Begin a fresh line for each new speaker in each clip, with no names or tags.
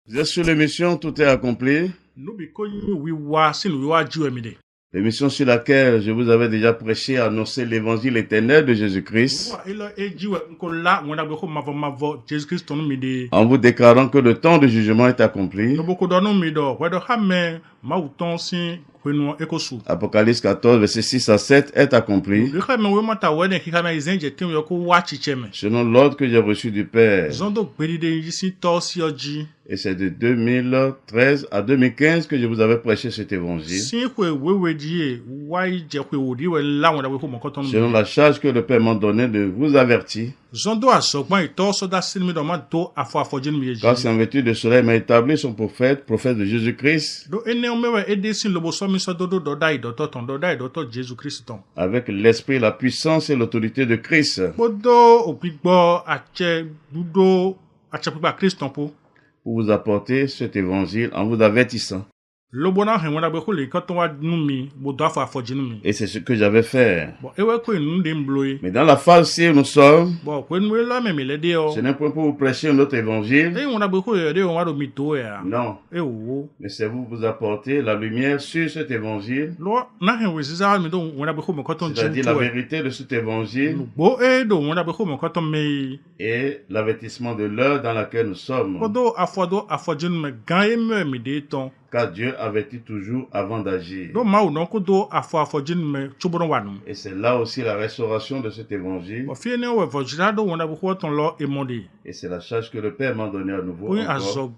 Vous êtes sur l'émission Tout est accompli. L'émission sur laquelle je vous avais déjà prêché, annoncé l'évangile éternel de Jésus-Christ, en vous déclarant que le temps de jugement est accompli. Apocalypse 14, verset 6 à 7 est accompli. Selon l'ordre que j'ai reçu du Père. Et c'est de 2013 à 2015 que je vous avais prêché cet évangile. Selon la charge que le Père m'a donnée de vous avertir. Car c'est en vertu de cela, il m'a établi son prophète de Jésus-Christ. Avec l'esprit, la puissance et l'autorité de Christ. Pour vous apporter cet évangile en vous avertissant. Et c'est ce que j'avais fait. Mais dans la phase ci où nous sommes, ce n'est pas pour vous prêcher un autre évangile. Non. Mais c'est vous apporter la lumière sur cet évangile. C'est-à-dire la vérité de cet évangile. Et l'avertissement de l'heure dans laquelle nous sommes. Car Dieu avertit toujours avant d'agir. Et c'est là aussi la restauration de cet évangile. Et c'est la charge que le Père m'a donnée à nouveau encore,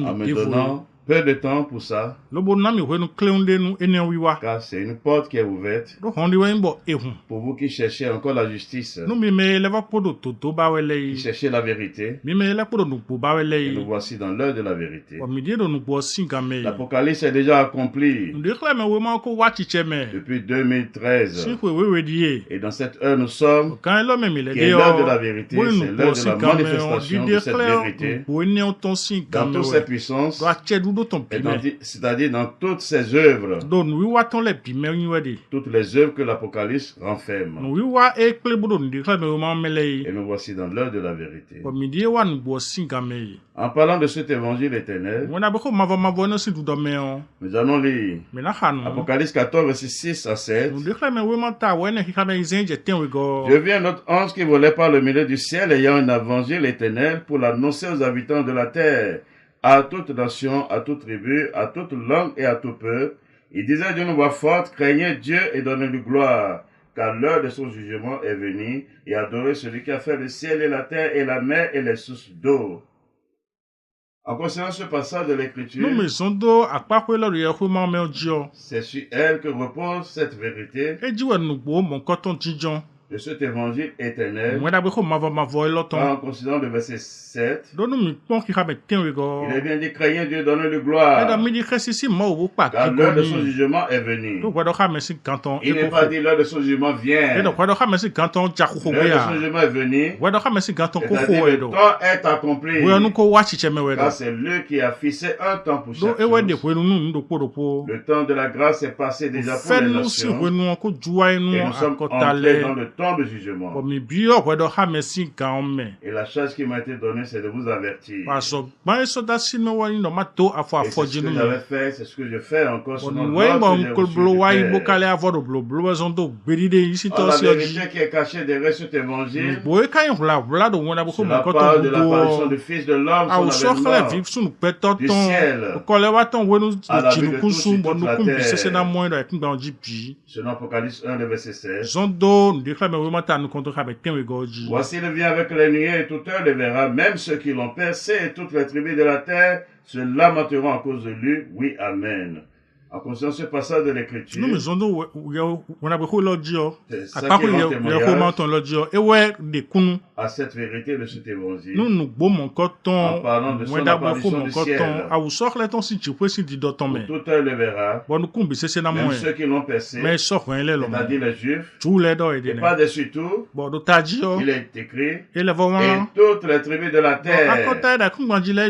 en me donnant peu de temps pour ça. Car c'est une porte qui est ouverte pour vous qui cherchez encore la justice, qui cherchez la vérité. Et nous voici dans l'heure de la vérité. L'Apocalypse est déjà accompli depuis 2013. Et dans cette heure nous sommes, qui est l'heure de la vérité, c'est l'heure de la manifestation de cette vérité dans toutes ses puissances, c'est-à-dire dans toutes ses œuvres, toutes les œuvres que l'Apocalypse renferme. Et nous voici dans l'heure de la vérité. En parlant de cet évangile éternel, nous allons lire Apocalypse 14, verset 6 à 7. Je vis un autre ange qui volait par le milieu du ciel, ayant un évangile éternel pour l'annoncer aux habitants de la terre, à toute nation, à toute tribu, à toute langue et à tout peuple. Il disait d'une voix forte, craignez Dieu et donnez-lui gloire, car l'heure de son jugement est venue, et adorez celui qui a fait le ciel et la terre et la mer et les sources d'eau. En concernant ce passage de l'Écriture, c'est sur elle que repose cette vérité de cet évangile éternel. En considérant le verset 7, il est bien dit, craignez Dieu, donnez-le gloire, car l'heure de son jugement est venue. Il n'est pas dit l'heure de son jugement vient. L'heure de son jugement est venue, c'est-à-dire le temps est accompli, car c'est lui qui a fixé un temps pour chaque chose. Le temps de la grâce est passé déjà pour les nations, et nous sommes entrés dans le temps de jugement. Et la charge qui m'a été donnée, c'est de vous avertir. Et c'est ce que j'avais fait, c'est ce que je fais encore selon l'ordre que j'ai reçu du Père. La vérité qui est cachée derrière cet évangile, cela parle de l'apparition du Fils de l'homme, son avènement du ciel à la vue de tous sur toute la terre. Selon Apocalypse 1, le verset 16. Voici le vient avec les nuées et toute heure le verra, même ceux qui l'ont percé et toutes les tribus de la terre se lamenteront à cause de lui. Oui, amen. En concernant ce passage de l'Écriture, c'est ça qui rend témoignage à cette vérité de cet évangile, en parlant de son apparition du ciel. Pour toute heure le verra, même ceux qui l'ont percé, c'est-à-dire les Juifs, et pas dessus tout, il est écrit, et toutes les tribus de la terre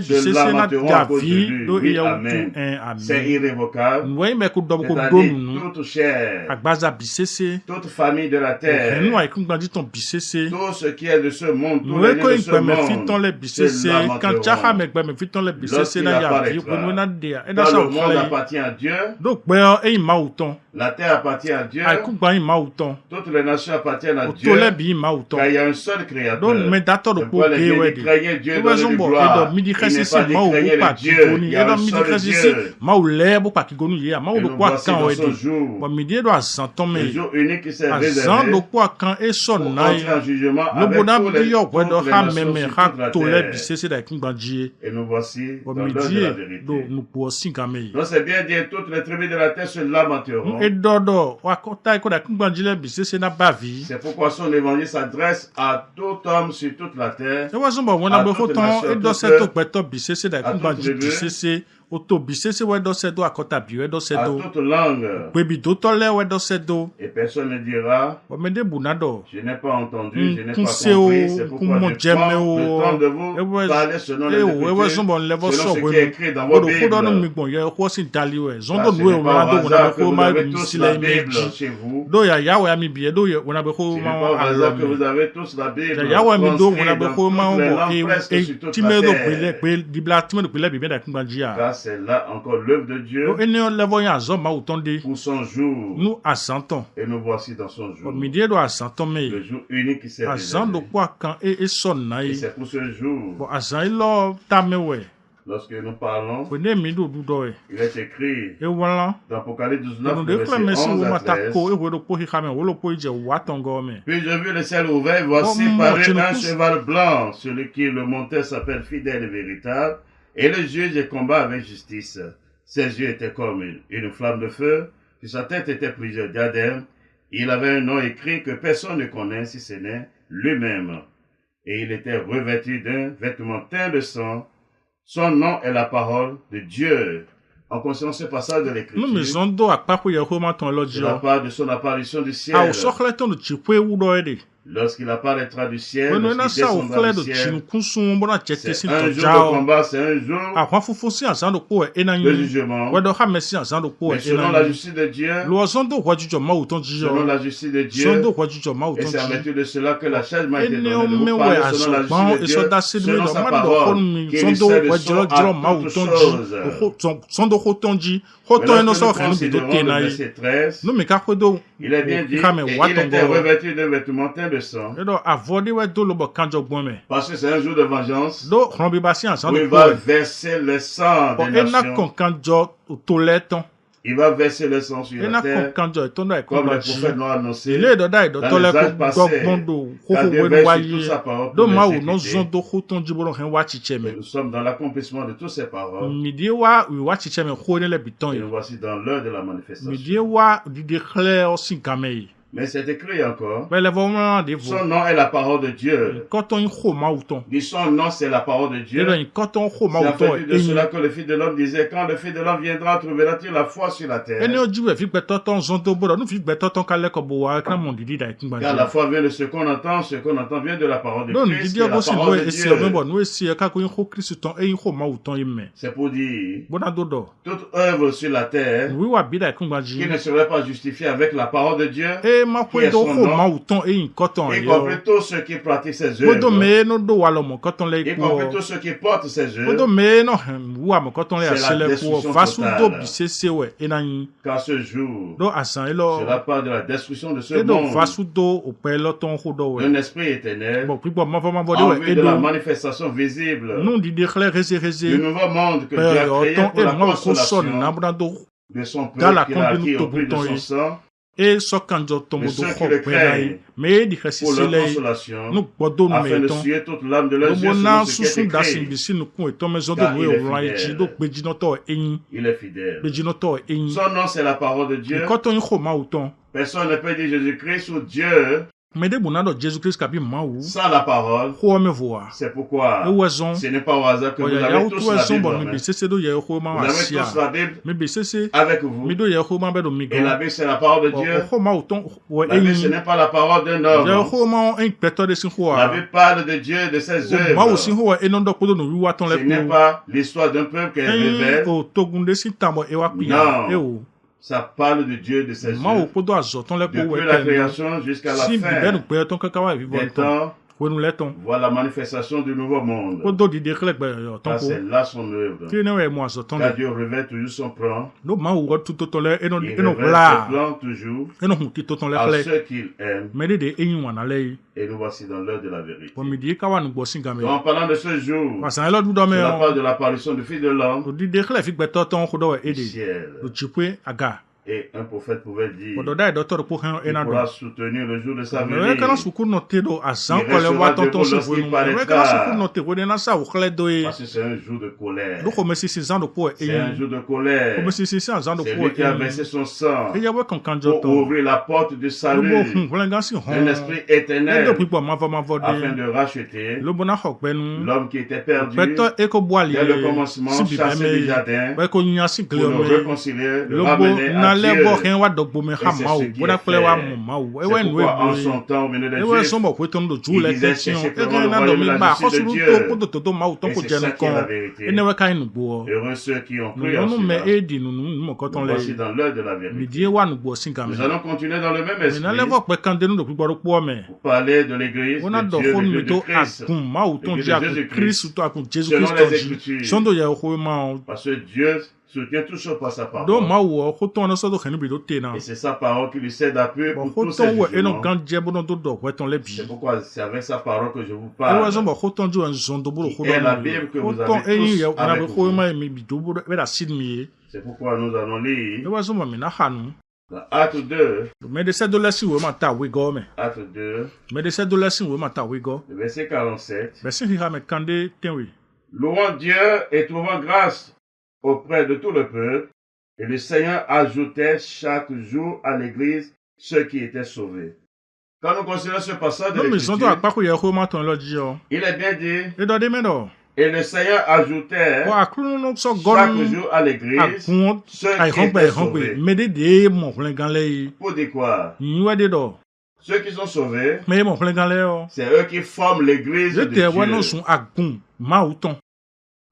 se lamenteront à cause de lui. Oui, amen. C'est irrévocable. C'est-à-dire toute chair, toute famille de la terre, tout ce qui est de
ce monde, tous les lieux de ce monde se lamenteront. Lorsqu'il apparaîtra, quand le monde appartient à Dieu, la terre appartient à Dieu, toutes les nations appartiennent à Dieu, car il y a un seul créateur. C'est pourquoi les dieux qui craignent Dieu donnent de gloire. Il n'est pas dit craignez le Dieu, il y a un seul Dieu. Et nous voici dans ce jour, le jour unique qui s'est réservé pour entrer en jugement avec toutes les nations sur toute la terre. Et nous voici dans l'heure de la vérité. Donc c'est bien dit, toutes les tribus de la terre se lamenteront. C'est pourquoi son évangile s'adresse à tout homme sur toute la terre, à toute nation, à toute tribu, à toute langue. Et personne ne dira, je n'ai pas entendu, je n'ai pas compris, c'est pourquoi je prends le temps de vous parler selon les Écritures, selon ce qui est écrit dans vos Bibles. Ce n'est pas au hasard que vous avez tous la Bible chez vous. Ce n'est pas au hasard que vous avez tous la Bible transcrite dans toutes les langues, presque sur toute la terre. Car c'est là encore l'œuvre de Dieu pour son jour. Et nous voici dans son jour. Le jour unique qui s'est réservé. Et c'est pour ce jour. Lorsque nous parlons, il est écrit dans Apocalypse 19, verset 11 à 13. Puis j'ai vu le ciel ouvert, voici parut un cheval blanc. Celui qui le montait s'appelle Fidèle et Véritable, et le juge des combats avec justice. Ses yeux étaient comme une flamme de feu, sur sa tête étaient plusieurs diadèmes. Il avait un nom écrit que personne ne connaît si ce n'est lui-même. Et il était revêtu d'un vêtement teint de sang. Son nom est la parole de Dieu. En considérant ce passage de l'Écriture, de la part de son apparition du ciel, lorsqu'il apparaîtra du ciel, lorsqu'il descendra du ciel, c'est un jour de combat, c'est un jour de jugement. Mais selon la justice de Dieu, selon la justice de Dieu, et c'est en vertu de cela que la charge m'a été donnée de vous parler selon la justice de Dieu, selon sa parole, qui récède le son à toutes choses. Mais lorsque nous considérons le verset 13, il est bien dit, et il était revêtu d'un vêtement teint de sang, parce que c'est un jour de vengeance, où il va verser le sang des nations. Il va verser le sang sur la terre, comme les prophètes l'ont annoncé dans les âges passés, car Dieu verse sur toute sa parole pour l'exécuter. Et nous sommes dans l'accomplissement de toutes ces paroles. Et nous voici dans l'heure de la manifestation. Mais c'est écrit encore. Son nom est la parole de Dieu. Dit son nom, c'est la parole de Dieu. C'est en fait de cela que le Fils de l'homme disait, quand le Fils de l'homme viendra, trouvera-t-il la foi sur la terre? Car la foi vient de ce qu'on entend vient de la parole de Christ, qui est la parole de Dieu. C'est pour dire, toute œuvre sur la terre, qui ne serait pas justifiée avec la parole de Dieu, qui est son nom, y compris tous ceux qui pratiquent ses œuvres, y compris tous ceux qui portent ses œuvres, c'est la destruction totale. Car ce jour, cela parle de la destruction de ce monde, d'un esprit éternel, en vue de la manifestation visible du nouveau monde que Dieu a créé pour la consolation de son peuple qu'il a acquis au prix de son sang. Mais ceux qui le craignent pour leur consolation, afin de suer toute l'âme de leurs yeux selon ce qui est écrit. Car il est fidèle. Son nom, c'est la parole de Dieu. Personne ne peut dire Jésus-Christ ou Dieu sans la parole. C'est pourquoi ce n'est pas au hasard que vous avez tous la Bible. Vous avez tous la Bible avec vous. Et la Bible, c'est la parole de Dieu. La Bible, ce n'est pas la parole d'un homme. La Bible parle de Dieu et de ses œuvres. Ce n'est pas l'histoire d'un peuple qu'elle révèle. Non. Ça parle de Dieu, de ses œuvres. Depuis la création jusqu'à la fin des temps,
voit la manifestation du nouveau monde. Car c'est là son œuvre. Car Dieu révèle toujours son plan. Il révèle ce plan toujours à ceux qu'il aime. Et nous voici dans l'heure de la vérité. En parlant de ce jour, cela parle de l'apparition du Fils de l'homme du ciel. Et un prophète pouvait dire qu'il pourra soutenir le jour de sa venue. Il restera debout lorsqu'il paraîtra. Parce que c'est un jour de colère. C'est un jour de colère. C'est lui qui a versé son sang pour ouvrir la porte du salut, un esprit éternel, afin de racheter l'homme qui était perdu dès le commencement, chassé du jardin, pour le réconcilier, le ramener à Dieu. Et c'est ce qui est fait. C'est pourquoi en son temps, au milieu des Juifs, il disait cherchez premièrement le royaume et la justice de Dieu. Et c'est ça qui est la vérité. Heureux ceux qui ont cru en cela. Nous voici dans l'heure de la vérité. Nous allons continuer dans le même esprit pour parler de l'église de Dieu, l'église de Christ, l'église de Jésus-Christ, selon les Écritures. Parce que Dieu soutient tout ça par sa parole. Et c'est sa parole qui lui sert d'appui pour tous ses jugements. C'est pourquoi c'est avec sa parole que je vous parle. Et la Bible que vous avez tous avec vous. C'est pourquoi nous allons lire dans Acte 2. Acte 2. Le verset 47. Louant Dieu et trouvant grâce auprès de tout le peuple, et le Seigneur ajoutait chaque jour à l'église ceux qui étaient sauvés. Quand nous considérons ce passage de l'Écriture, il est bien dit, et le Seigneur ajoutait chaque jour à l'église ceux qui étaient sauvés. Pour dire quoi? Ceux qui sont sauvés, c'est eux qui forment l'église de Dieu.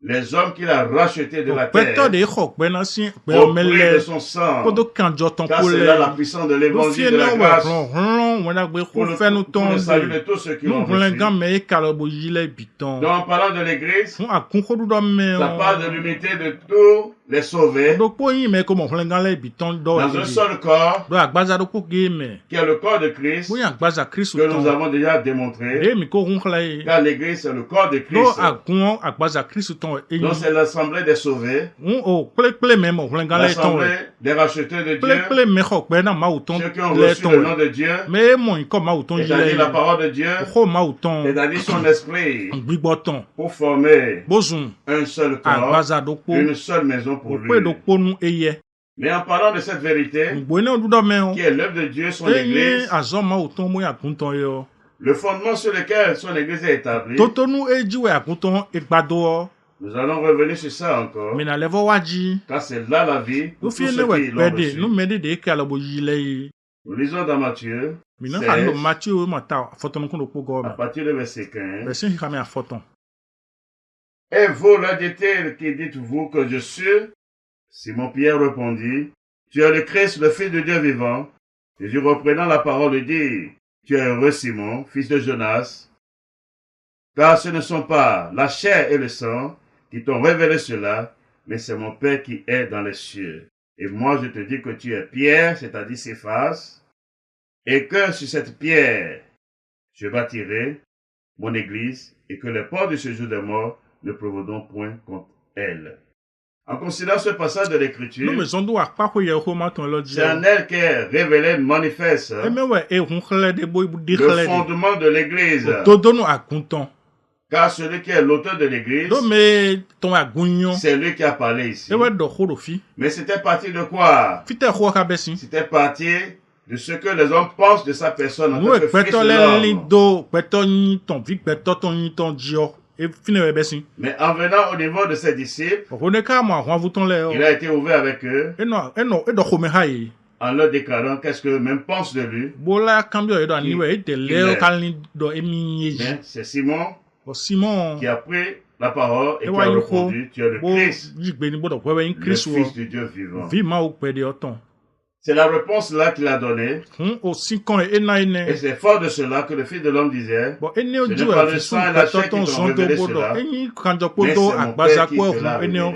Les hommes qu'il a rachetés de la terre, au prix de son sang, car c'est là la puissance de l'évangile de la grâce, pour le salut de tous ceux qui l'ont reçu. Donc en parlant de l'église, ça parle de l'unité de tous les sauvés, dans un seul corps, qui est le corps de Christ, que nous avons déjà démontré, car l'église c'est le corps de Christ. Donc c'est l'assemblée des sauvés, l'assemblée des rachetés de Dieu, ceux qui ont reçu le nom de Dieu, c'est-à-dire la parole de Dieu, c'est-à-dire son esprit, pour former un seul corps, une seule maison pour lui. Mais en parlant de cette vérité, qui est l'œuvre de Dieu, son église, le fondement sur lequel son église est établie, nous allons revenir sur ça encore, car c'est là la vie pour tous ceux qui l'ont reçu. Nous lisons dans Matthieu 16, à partir du verset 15. Et vous, leur dit-il, qui dites-vous que je suis? Simon-Pierre répondit, tu es le Christ, le Fils de Dieu vivant. Jésus reprenant la parole dit, tu es heureux Simon, fils de Jonas, car ce ne sont pas la chair et le sang qui t'ont révélé cela, mais c'est mon Père qui est dans les cieux. Et moi je te dis que tu es Pierre, c'est-à-dire Céphas, et que sur cette pierre je bâtirai mon église, et que les portes de ce jour de mort ne prévaudront point contre elle. En considérant ce passage de l'Écriture, c'est en elle qu'est révélé manifeste le fondement de l'Église. Car celui qui est l'auteur de l'Église, c'est lui qui a parlé ici. Mais c'était parti de quoi? C'était parti de ce que les hommes pensent de sa personne en tant que fils de l'homme. Mais en venant au niveau de ses disciples, il a été ouvert avec eux en leur déclarant qu'est-ce que eux-mêmes pensent de lui. Mais c'est Simon qui a pris la parole et qui a répondu, tu es le Christ, le Fils de Dieu vivant. C'est la réponse là qu'il a donnée. Et c'est fort de cela que le Fils de l'homme disait, ce n'est pas le sang et la chair qui t'ont révélé cela, mais c'est mon Père qui te l'a révélé.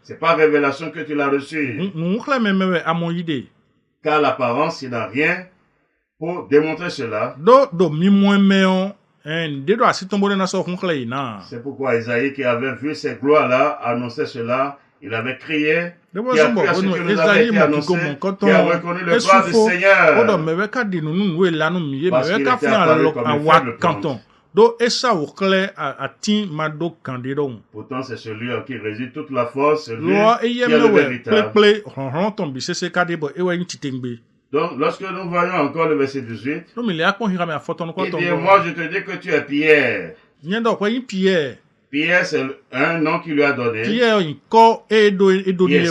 C'est pas révélation que tu l'as reçue. Car l'apparence, il n'a rien pour démontrer cela. C'est pourquoi Isaïe, qui avait vu ces gloires-là, annonçait cela. Il avait crié, qui a cru à ce que nous avait été annoncé, qui a reconnu le gloire du Seigneur. Parce qu'il était apparu comme un faible plante. Pourtant, c'est celui en qui réside toute la force, celui qui est le véritable. Donc, lorsque nous voyons encore le verset 18, il dit, moi je te dis que tu es Pierre. Pierre, c'est un nom qu'il lui a donné. Pierre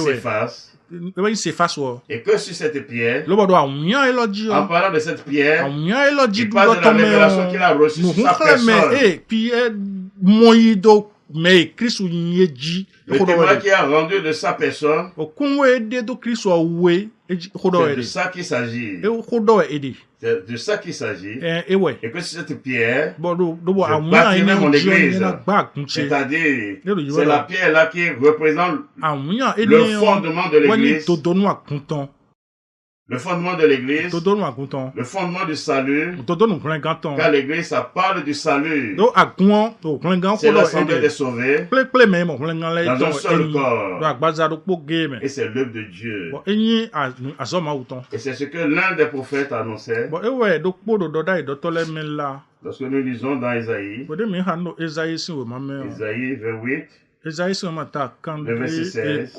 s'efface. Et que sur cette pierre, en parlant de cette pierre, il parle de la révélation qu'il a reçue sur sa personne. Le témoin qui a rendu de sa personne, c'est de ça qu'il s'agit. C'est de ça qu'il s'agit. Et que sur cette pierre, je bâtirai mon église. C'est-à-dire, c'est la pierre là qui représente le fondement de l'église. Le fondement de l'église, le fondement du salut, car l'église, ça parle du salut. C'est l'assemblée des sauvés dans un seul corps. Et c'est l'œuvre de Dieu. Et c'est ce que l'un des prophètes annonçait. Lorsque nous lisons dans Isaïe, Isaïe 28, le verset 16.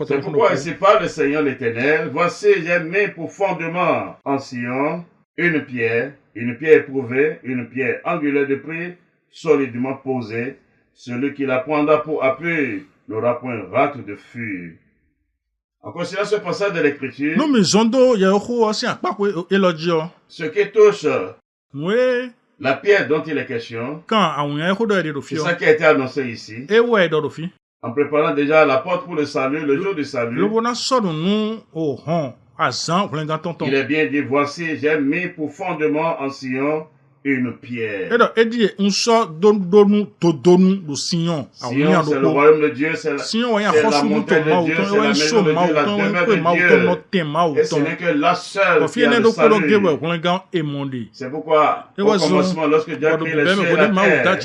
C'est pourquoi ici parle le Seigneur l'Éternel. Voici, j'ai mis pour fondement en Sion une pierre éprouvée, une pierre angulaire de prix, solidement posée. Celui qui la prendra pour appui n'aura point rate de fût. En considérant ce passage de l'Écriture, ce qui touche la pierre dont il est question, c'est ça qui a été annoncé ici. En préparant déjà la porte pour le salut, le jour du salut. Il est bien dit, voici, j'ai mis pour fondement en Sion une pierre. Sion, c'est le royaume de Dieu, c'est la montagne de Dieu, c'est la maison de Dieu, la demeure de Dieu. Et ce n'est que la seule qui a le salut. C'est pourquoi, au commencement, lorsque Dieu a créé les cieux et la terre,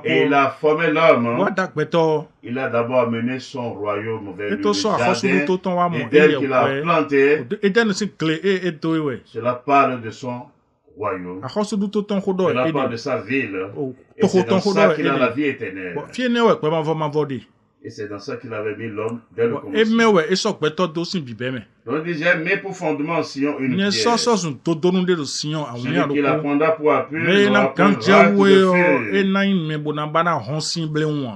et il a formé l'homme, il a d'abord amené son royaume vers lui, le jardin d'Éden qu'il a planté. Cela parle de son royaume. Cela parle de sa ville. Et c'est dans ça qu'il a la vie éternelle. Et c'est dans ça qu'il avait mis l'homme dès le commencement. Donc il dit, j'ai mis pour fondement en Sion une pierre. Celui qui la prendra pour appui n'aura point rate de feu.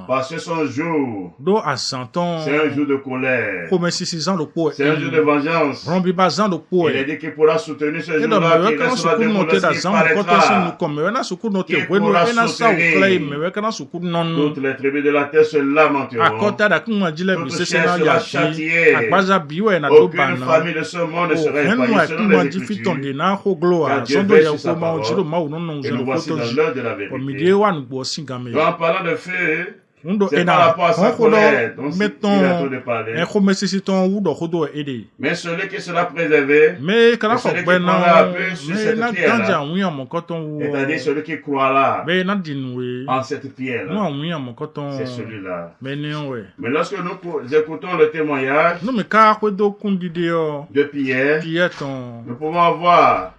Parce que son jour, c'est un jour de colère. C'est un jour de vengeance. Il a dit qu'il pourra soutenir ce jour-là, qu'il restera debout lorsqu'il paraîtra. Qu'il pourra soutenir. Toutes les tribus de la terre se lamenteront. Toute chair sera châtiée. Aucune famille de ce monde ne sera épargnée selon les Écritures. Car Dieu veille sur sa parole. Et nous voici dans l'heure de la vérité. Donc, en parlant de feu, c'est par rapport à sa colère dont il a trop de parler. Mais celui qui sera préservé, celui qui prendra appui sur cette pierre-là, c'est-à-dire celui qui croira en cette pierre-là, c'est celui-là. Mais lorsque nous écoutons le témoignage de Pierre, nous pouvons avoir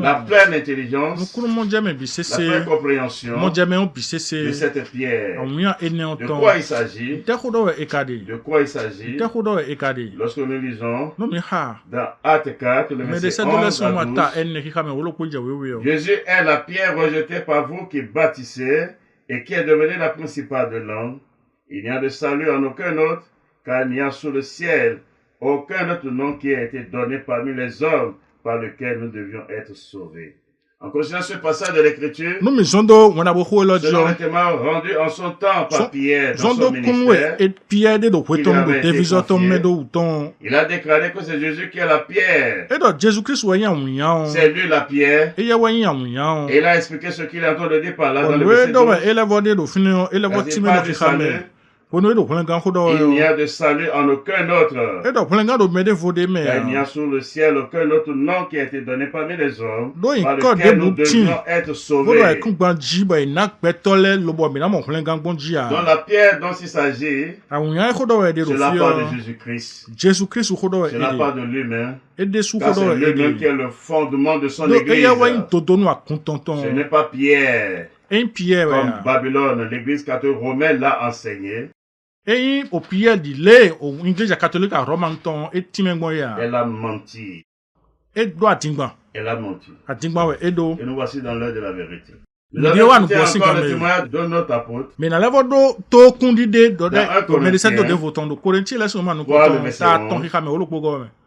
la pleine intelligence, la pleine compréhension de cette pierre. De quoi il s'agit? De quoi il s'agit? Lorsque nous lisons dans Actes 4, le verset 11 à 12, Jésus est la pierre rejetée par vous qui bâtissez et qui est devenue la principale de l'homme. Il n'y a de salut en aucun autre, car il n'y a sous le ciel aucun autre nom qui a été donné parmi les hommes par lequel nous devions être sauvés. En considérant ce passage de l'Écriture, selon le témoin rendu en son temps par Pierre dans son ministère, il a déclaré que c'est Jésus qui est la pierre. C'est lui la pierre. Et il a expliqué ce qu'il est en train de dire par là dans le verset 12. Il n'y a de salut en aucun autre. Il n'y a sous le ciel aucun autre nom qui a été donné parmi les hommes par lequel nous devons être sauvés. Dans la pierre dont il s'agit, c'est la part de Jésus-Christ. C'est la part de lui-même. Car c'est lui-même qui est le fondement de son église. Ce n'est pas Pierre. Comme Babylone, l'église catholique romaine l'a enseigné. Elle a menti. Elle a menti. Et nous voici dans l'heure de la vérité. Nous avons encore le témoignage de notre apôtre.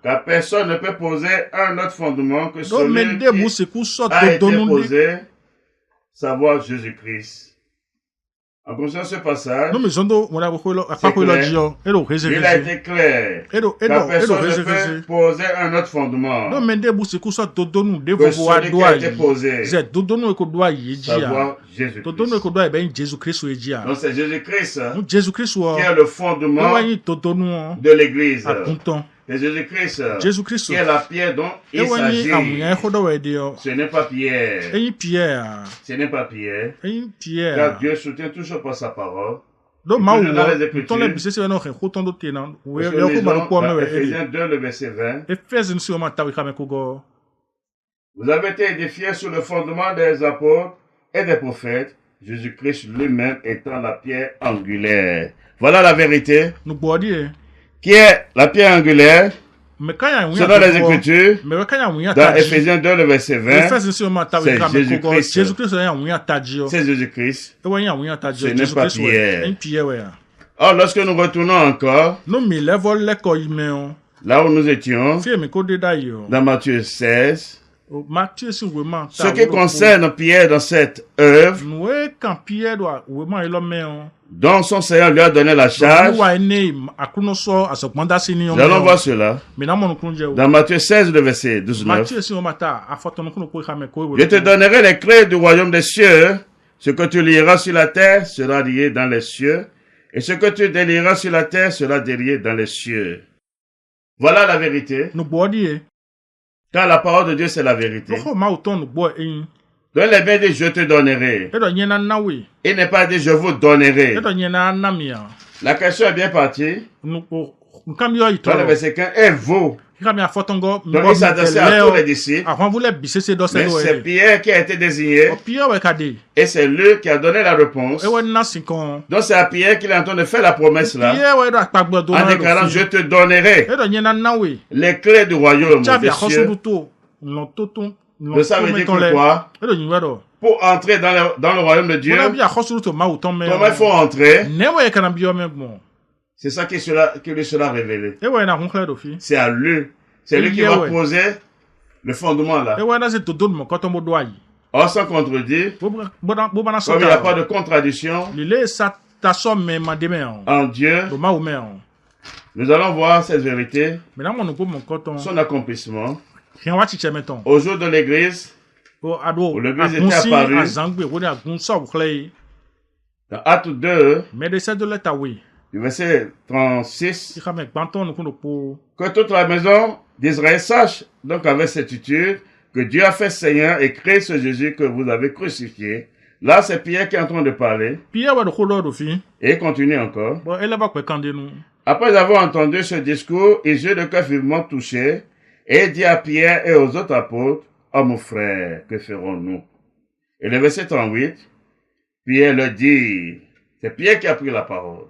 Car personne ne peut poser un autre fondement que celui qui a été posé, savoir Jésus-Christ. En conscience de ce passage, il a été clair que personne ne peut poser un autre fondement que celui qui a été posé, savoir Jésus-Christ. Donc c'est Jésus-Christ qui est le fondement de l'Église. C'est Jésus-Christ qui est la pierre dont il s'agit. Ce n'est pas Pierre. Ce n'est pas Pierre. Car Dieu soutient toujours par sa parole. Dans les Écritures, Ephésiens 2, le verset 20. Vous avez été édifiés sur le fondement des apôtres et des prophètes, Jésus-Christ lui-même étant la pierre angulaire. Voilà la vérité. Qui est la pierre angulaire, selon les Écritures, dans Ephésiens 2, le verset 20, c'est Jésus-Christ. C'est Jésus-Christ. Ce n'est pas Pierre. Or, lorsque nous retournons encore, là où nous étions, dans Matthieu 16, ce qui concerne Pierre dans cette œuvre, dont son Seigneur lui a donné la charge, nous allons voir cela dans Matthieu 16, le verset 19. Je te donnerai les clés du royaume des cieux. Ce que tu lieras sur la terre sera lié dans les cieux, et ce que tu délieras sur la terre sera délié dans les cieux. Voilà la vérité. Car la parole de Dieu, c'est la vérité. Donc, il est bien dit, je te donnerai. Il n'est pas dit, je vous donnerai. La question est bien partie. Dans le verset 15, et vous. Donc, il s'adressait à tous les disciples. Mais c'est Pierre qui a été désigné. Et c'est lui qui a donné la réponse. Donc, c'est à Pierre qu'il est en train de faire la promesse là. En déclarant, je te donnerai les clés du royaume des cieux. Ça veut dire que quoi? Pour entrer dans le royaume de Dieu, comment il faut entrer? C'est ça qui lui sera révélé. C'est à lui. C'est lui qui va poser le fondement là. Or, sans contredire, comme il n'y a pas de contradiction en Dieu, nous allons voir cette vérité, son accomplissement. Au jour de l'église, où l'église était apparue, dans Acte 2, du verset 36, que toute la maison d'Israël sache donc avec certitude que Dieu a fait Seigneur et créé ce Jésus que vous avez crucifié. Là, c'est Pierre qui est en train de parler. Et il continue encore. Après avoir entendu ce discours, ils eurent le cœur vivement touché. Et dit à Pierre et aux autres apôtres, « Oh mon frère, que ferons-nous » Et le verset 38, Pierre leur dit, c'est Pierre qui a pris la parole.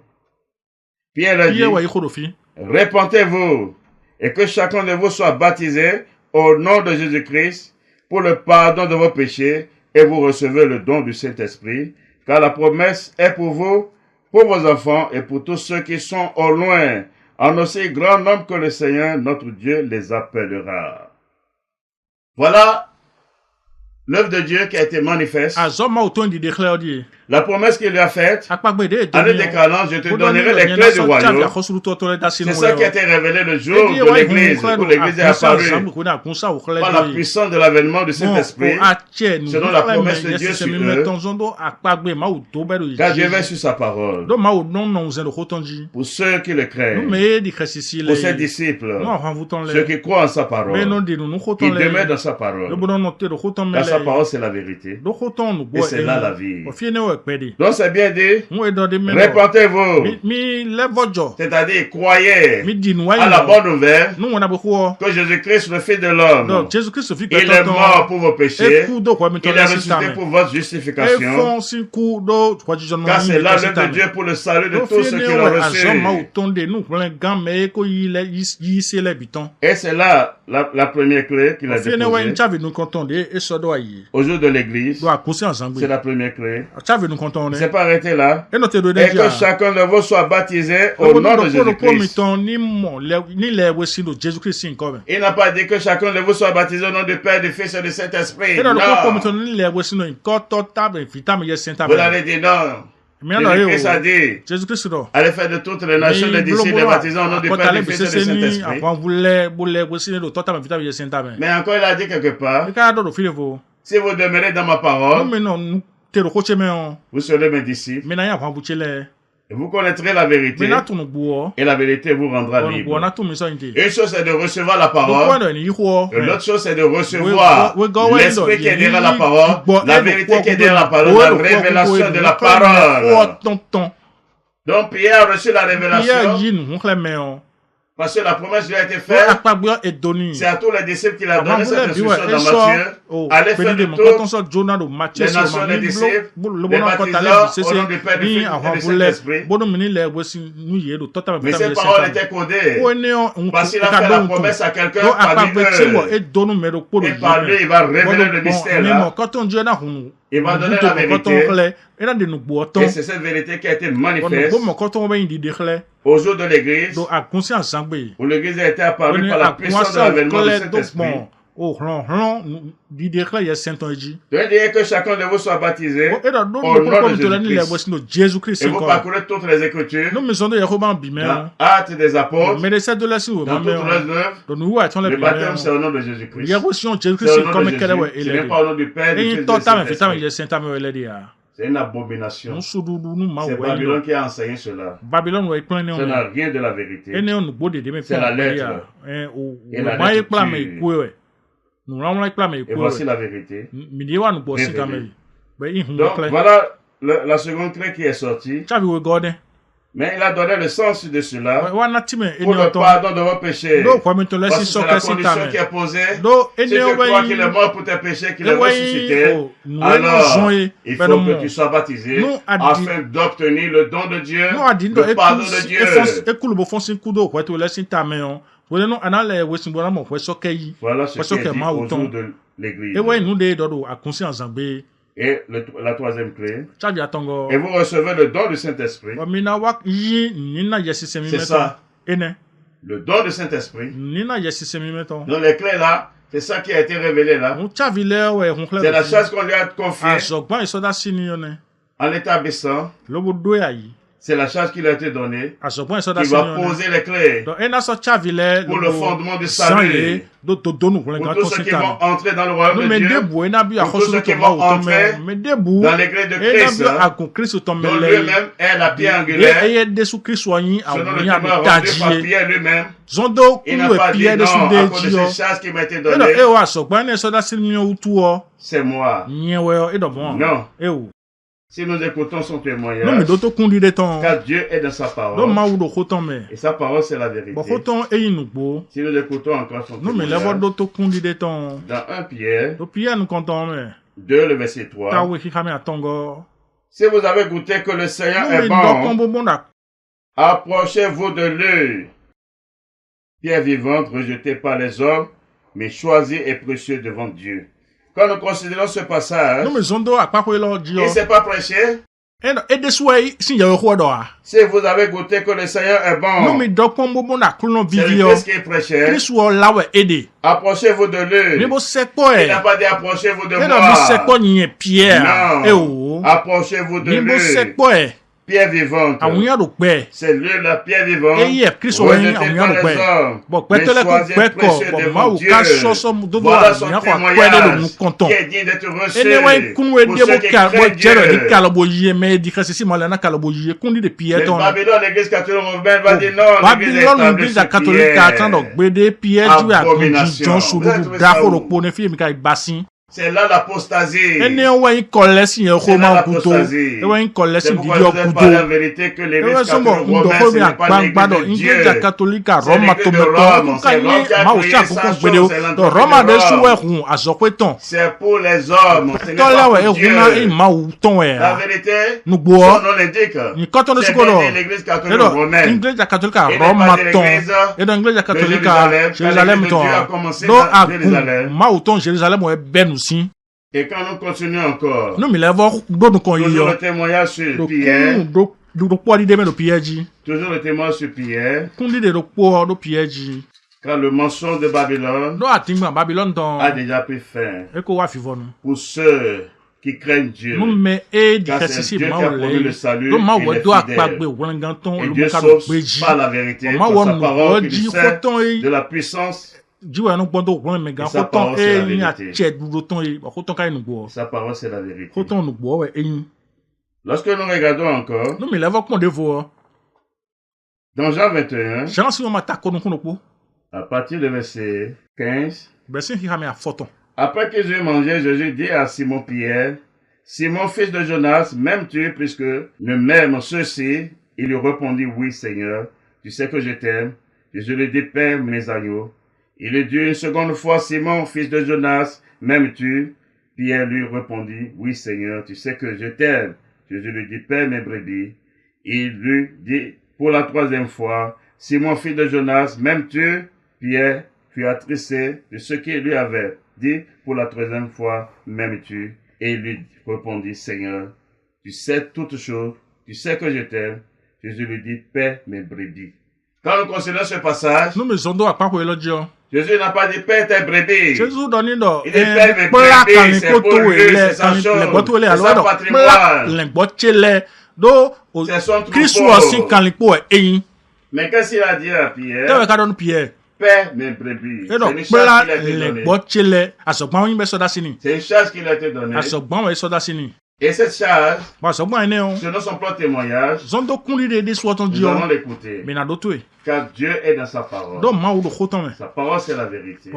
Pierre leur dit, « Répentez-vous et que chacun de vous soit baptisé au nom de Jésus-Christ pour le pardon de vos péchés et vous recevez le don du Saint-Esprit, car la promesse est pour vous, pour vos enfants et pour tous ceux qui sont au loin, en aussi grand nombre que le Seigneur, notre Dieu, les appellera. » Voilà l'œuvre de Dieu qui a été manifeste, la promesse qu'il lui a faite, en lui déclarant, je te donnerai les clés du royaume. C'est ça qui a été révélé le jour de l'église, où l'église est apparue par la puissance de l'avènement du Saint-Esprit, selon la promesse de Dieu sur eux, car Dieu veille sur sa parole. Pour ceux qui le craignent, pour ses disciples, ceux qui croient en sa parole, qui demeurent dans sa parole. Car sa parole, c'est la vérité. Et c'est là la vie. Donc c'est bien dit, répentez-vous, c'est-à-dire croyez à la bonne nouvelle que Jésus-Christ, le Fils de l'homme, il est mort pour vos péchés, il est ressuscité pour votre justification, car c'est là l'œuvre de Dieu pour le salut de tous ceux qui l'ont reçu. Et c'est là la première clé qu'il a déposée. Au jour de l'église, c'est la première clé. Il ne s'est pas arrêté là. Et que chacun de vous soit baptisé au nom de Jésus-Christ. Il n'a pas dit que chacun de vous soit baptisé au nom du Père, du Fils et du Saint-Esprit. Non. Vous l'avez dit non. Jésus-Christ a dit, allez faire de toutes les nations des disciples et baptisés au nom du Père, du Fils et du Saint-Esprit. Mais encore il a dit quelque part, si vous demeurez dans ma parole, vous serez mes disciples. Et vous connaîtrez la vérité. Et la vérité vous rendra libre. Une chose c'est de recevoir la parole. Et l'autre chose c'est de recevoir l'esprit qui est derrière la parole, la vérité qui est derrière la parole, la révélation de la parole. Donc Pierre a reçu la révélation. Parce que la promesse lui a été faite, c'est à tous les disciples qu'il a donné cette instruction dans Matthieu. Allez faire de toutes les nations des disciples, les baptisants au nom du Père, du Fils et du Saint-Esprit. Mais cette parole était codée. Parce qu'il a fait la promesse à quelqu'un parmi eux. Et par lui, il va révéler le mystère là. Il va donner la vérité. Et c'est cette vérité qui a été manifeste au jour de l'église, où l'église a été apparue par la puissance de l'avènement du Saint-Esprit. De dire que chacun de vous soit baptisé au nom de Jésus-Christ. Et vous parcourez toutes les Écritures, dans Actes des Apôtres, dans toutes les œuvres. Le baptême, c'est au nom de Jésus-Christ. C'est au nom de Jésus. Ce n'est pas au nom du Père, du Fils et du Saint-Esprit. C'est une abomination. C'est Babylone qui a enseigné cela. Ça n'a rien de la vérité. C'est la lettre. Et la lettre tue. Et voici la vérité. Donc voilà la seconde clé qui est sortie. Mais il a donné le sens de cela pour le pardon de vos péchés. Voici c'est la condition qui est posée. Si tu crois qu'il est mort pour tes péchés, qu'il est ressuscité, alors il faut que tu sois baptisé afin d'obtenir le don de Dieu, le pardon de Dieu. Voilà ce qui est dit au jour de l'église. Et la troisième clé, et vous recevez le don du Saint-Esprit. C'est ça, le don du Saint-Esprit. Dans les clés là, c'est ça qui a été révélé là. C'est la chose qu'on lui a confiée en l'établissant. C'est la charge qui lui a été donnée. Il va poser les clés pour le fondement du salut. Pour tous ceux qui vont entrer dans le royaume de Dieu. Pour tous ceux qui vont entrer dans l'église de Christ. Dont lui-même est la pierre angulaire. Selon le témoin rendu par Pierre lui-même. Il n'a pas dit non à cause de ces charges qui m'ont été données. C'est moi. Non. Si nous écoutons son témoignage, car Dieu est dans sa parole, et sa parole c'est la vérité. Si nous écoutons encore son témoignage, dans 1 Pierre 2, le verset 3, si vous avez goûté que le Seigneur est bon, approchez-vous de lui. Pierre vivante, rejetée par les hommes, mais choisie et précieux devant Dieu. Quand nous considérons ce passage, il ne s'est pas prêché
Si vous avez goûté que le Seigneur est bon, c'est le Christ qui prêchait. Approchez-vous de lui. Il n'a pas dit approchez-vous de moi. Non. Approchez-vous de lui. Pierre vivante. C'est lui la pierre vivante. Rejeté par les hommes. Mais choisi précieux devant Dieu. Voilà son témoignage qui est digne d'être reçu pour ceux qui craignent Dieu. Mais Babylone, l'église catholique romaine va dire non, l'église est pierre. Abomination. C'est là l'apostasie. C'est là l'apostasie. C'est pourquoi je vous ai parlé la vérité que l'église catholique romaine, ce n'est pas l'église de Dieu. C'est l'église de Rome. C'est Rome qui a créé sa chose. C'est l'entreprise de Rome. C'est pour les hommes. Ce n'est pas pour Dieu. La vérité, son nom l'indique. C'est bien l'église catholique romaine. Et n'est pas l'église de Jérusalem. Dieu a commencé dans Jérusalem. Et quand nous continuons encore, toujours le témoignage sur Pierre, toujours le témoignage sur Pierre, quand le mensonge de Babylone a déjà pris fin pour ceux qui craignent Dieu, car c'est Dieu qui a promis le salut, il est fidèle. Et Dieu sauve par la vérité, par sa parole qui sert de la puissance. Sa parole, c'est la vérité. Sa parole, c'est la vérité. Lorsque nous regardons encore, dans Jean 21, à partir du verset 15, après que Jésus mangeait, Jésus dit à Simon Pierre, Simon, fils de Jonas, m'aimes-tu puisque ne m'aime ceux-ci? Il lui répondit, oui, Seigneur, tu sais que je t'aime. Jésus lui dit, paie mes agneaux. Il lui dit une seconde fois, Simon, fils de Jonas, m'aimes-tu? Pierre lui répondit, oui, Seigneur, tu sais que je t'aime. Jésus lui dit, paie mes brebis. Il lui dit pour la troisième fois, Simon, fils de Jonas, m'aimes-tu? Pierre fut attristé de ce qu'il lui avait dit pour la troisième fois, m'aimes-tu? Et il lui répondit, Seigneur, tu sais toutes choses, tu sais que je t'aime. Jésus lui dit, paie mes brebis. Quand nous considérons ce passage, Jésus n'a pas dit paie tes brebis. Il dit paie mes brebis, c'est pour lui, c'est sa chose, c'est sa patrimoine, c'est son troupeau. Mais qu'est-ce qu'il a dit à Pierre? Paie mes brebis. C'est une charge qu'il a été donnée. Et cette charge, selon son propre témoignage, nous allons l'écouter. Car Dieu est dans sa parole. Sa parole, c'est la vérité.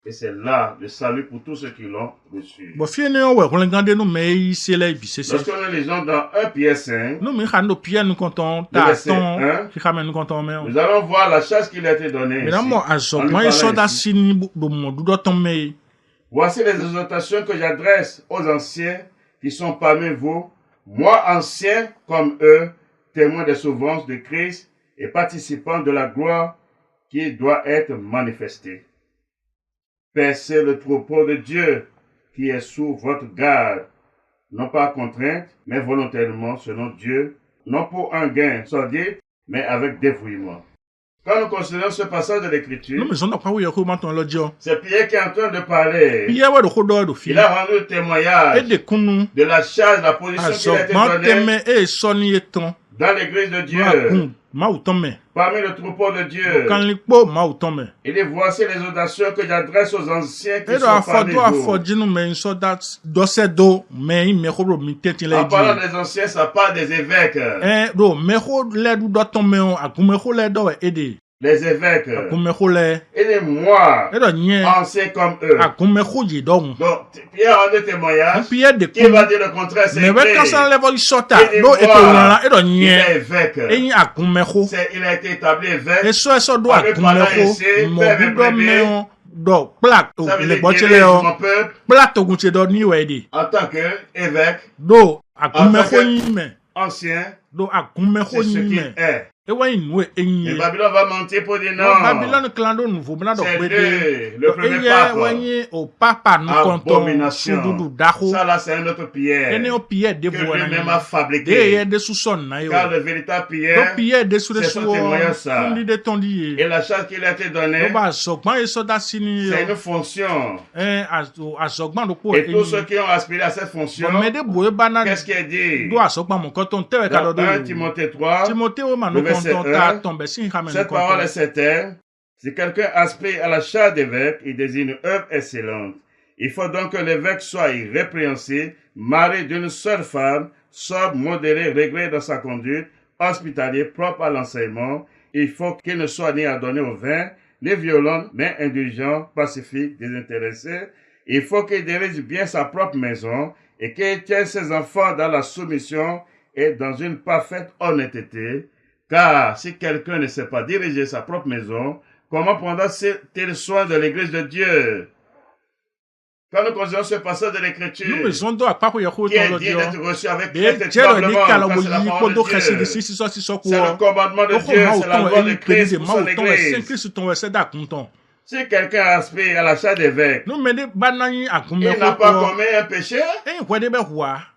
Et c'est là le salut pour tous ceux qui l'ont reçu. Lorsque nous lisons dans 1 Pierre 5, le verset 1, nous allons voir la charge qui lui a été donnée ici. Voici les exhortations que j'adresse aux anciens qui sont parmi vous, moi ancien comme eux, témoin des souffrances de Christ et participant de la gloire qui doit être manifestée. Percez le troupeau de Dieu qui est sous votre garde, non pas contrainte, mais volontairement selon Dieu, non pour un gain sordide, mais avec dévouement. Quand nous considérons ce passage de l'Écriture, c'est Pierre qui est en train de parler. Il a rendu le témoignage de la charge, de la position qui a été donnée dans l'Église de Dieu, parmi le troupeau de Dieu. Il dit, voici les audacieux que j'adresse aux anciens qui sont parmi vous. En parlant des anciens, ça parle des évêques. Les évêques. Et les moi, anciens comme eux. Donc, Pierre a rendu témoignage. Qui va dire le contraire, c'est écrit. Il est évêque. Il a été établi évêque. Avec parlant ici, père mes brebis. Ça veut dire dirige mon peuple. En tant qu'évêque, en tant qu'ancien, c'est ce qu'il est. Et
Babylone va mentir pour dire non. C'est le premier pape. Abomination. Ça là, c'est un autre pierre que lui-même a fabriqué. Car le véritable pierre, c'est son témoignage ça. Et la charge qui lui a été donnée, c'est une fonction. Et tous ceux qui ont aspiré à cette fonction, qu'est-ce qu'il a dit? Dans 1 Timothée 3, le verset 1, cette parole est certaine. Si quelqu'un aspire à la charge d'évêque, il désigne une œuvre excellente. Il faut donc que l'évêque soit irrépréhensible, marié d'une seule femme, sobre, modéré, réglé dans sa conduite, hospitalier, propre à l'enseignement. Il faut qu'il ne soit ni adonné au vin, ni violent, mais indulgent, pacifique, désintéressé. Il faut qu'il dirige bien sa propre maison et qu'il tienne ses enfants dans la soumission et dans une parfaite honnêteté. Car si quelqu'un ne sait pas diriger sa propre maison, comment prendra-t-il soin de l'église de Dieu? Quand nous considérons ce passage de l'Écriture, qui est dit d'être reçu avec crainte et tremblement, c'est la parole de Dieu. C'est le commandement de Dieu, c'est la loi de Christ pour son église. Si quelqu'un aspire à la charge d'évêque, il n'a pas commis un péché,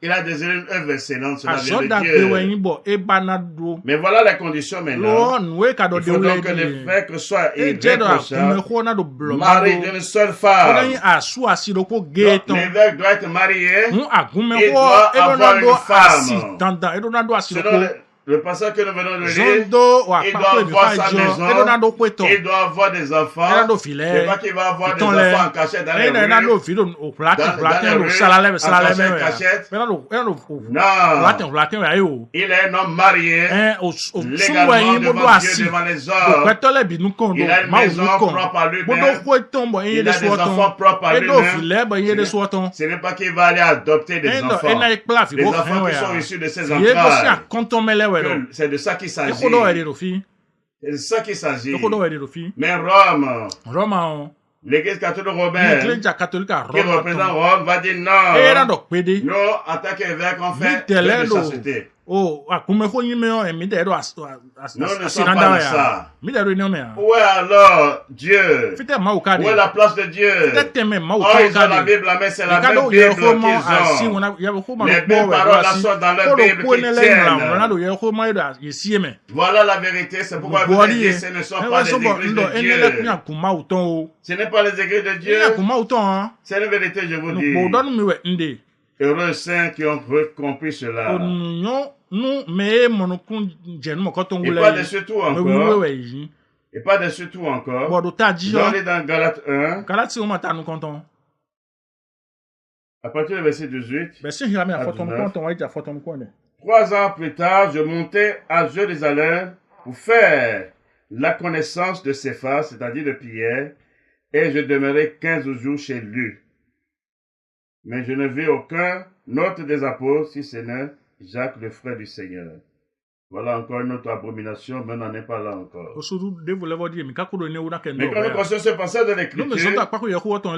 il a désiré une œuvre excellente sur la vie de Dieu. Mais voilà les conditions maintenant. Il faut donc que l'évêque soit irréprochable, marié d'une seule femme. L'évêque doit être marié, il doit avoir une femme. Selon le passage que nous venons de lire, il doit avoir sa maison, il doit avoir des enfants, c'est pas qu'il va avoir des enfants en cachette dans les rues, en cachette. Non, il est un homme marié, légalement devant Dieu, devant les hommes. Il a une maison propre à lui-même, il a des enfants propres à lui-même. Ce n'est pas qu'il va aller adopter des enfants, les enfants qui sont issus de ses entrailles. C'est de ça qu'il s'agit. C'est de ça qu'il s'agit. Mais Rome, l'église catholique romaine, qui représente Rome, va dire non. Nous, en tant qu'évêque, on fait de chasteté. Nous ne sommes pas de ça. Où est alors Dieu? Où est la place de Dieu? Oh, ils ont la Bible, mais c'est la même Bible qu'ils ont. Les mêmes paroles sont dans leur Bible qu'ils tiennent. Voilà la vérité, c'est pourquoi vous dites ce ne sont pas les églises de Dieu. Ce n'est pas les églises de Dieu. C'est la vérité, je vous dis. Heureux saints qui ont compris cela. Et pas de surtout encore. On est dans Galates 1. À partir du verset 18. 3 ans plus tard, je montais à Jérusalem pour faire la connaissance de Céphas, c'est-à-dire de Pierre, et je demeurai 15 jours chez lui. Mais je ne vis aucun autre des apôtres, si ce n'est Jacques, le frère du Seigneur. Voilà encore une autre abomination, mais on n'en est pas là encore. Mais quand nous considérons ce passage de l'Écriture,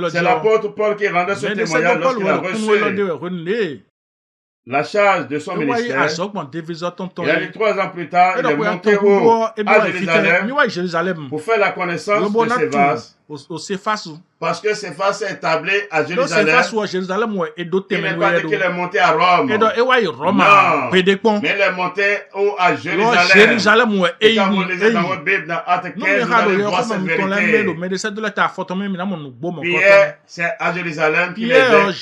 c'est l'apôtre Paul qui rendait ce témoignage lorsqu'il a reçu la charge de son ministère. Il a dit 3 ans plus tard, il est monté à Jérusalem pour faire la connaissance de Céphas. Parce que Céphas est établi à Jérusalem. Il n'est pas dit qu'il est monté à Rome. Non, mais il est monté à Jérusalem. Et quand vous lisez dans votre Bible, dans Actes 15, vous allez voir cette vérité. Pierre, c'est à Jérusalem qu'il est évêque.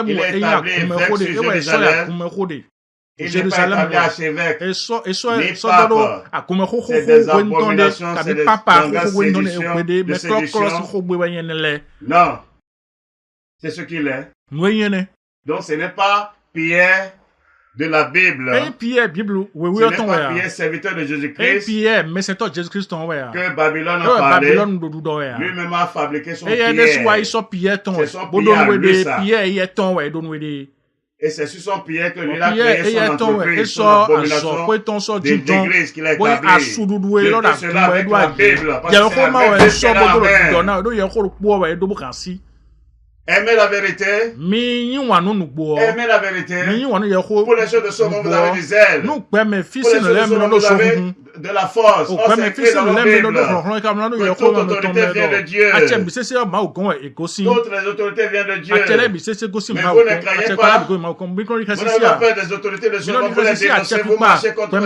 Il est établi évêque sur Jérusalem. Il n'est pas établi archevêque, ni pape. C'est des abominations, c'est des gangas de séduction. Non, c'est ce qu'il est. Donc ce n'est pas Pierre de la Bible. Ce n'est pas Pierre, serviteur de Jésus-Christ, que Babylone a parlé. Lui-même a fabriqué son Pierre. C'est son Pierre à lui, ça. Et c'est sur son Pierre que lui a créé son entreprise, son abomination d'église qu'il a établie. Je dis cela avec la Bible, parce que c'est la Bible qui est la Aimez la vérité. Aimez la vérité. Pour les choses de ce monde, vous avez du zèle. Pour les choses de ce monde, vous avez
de la force. Oh, c'est écrit dans la Bible. Que toute autorité vient de Dieu. Toutes les autorités viennent de Dieu. Mais vous ne croyez pas. Vous n'avez pas peur des autorités de ce monde. Vous les dénoncez, vous marchez contre eux.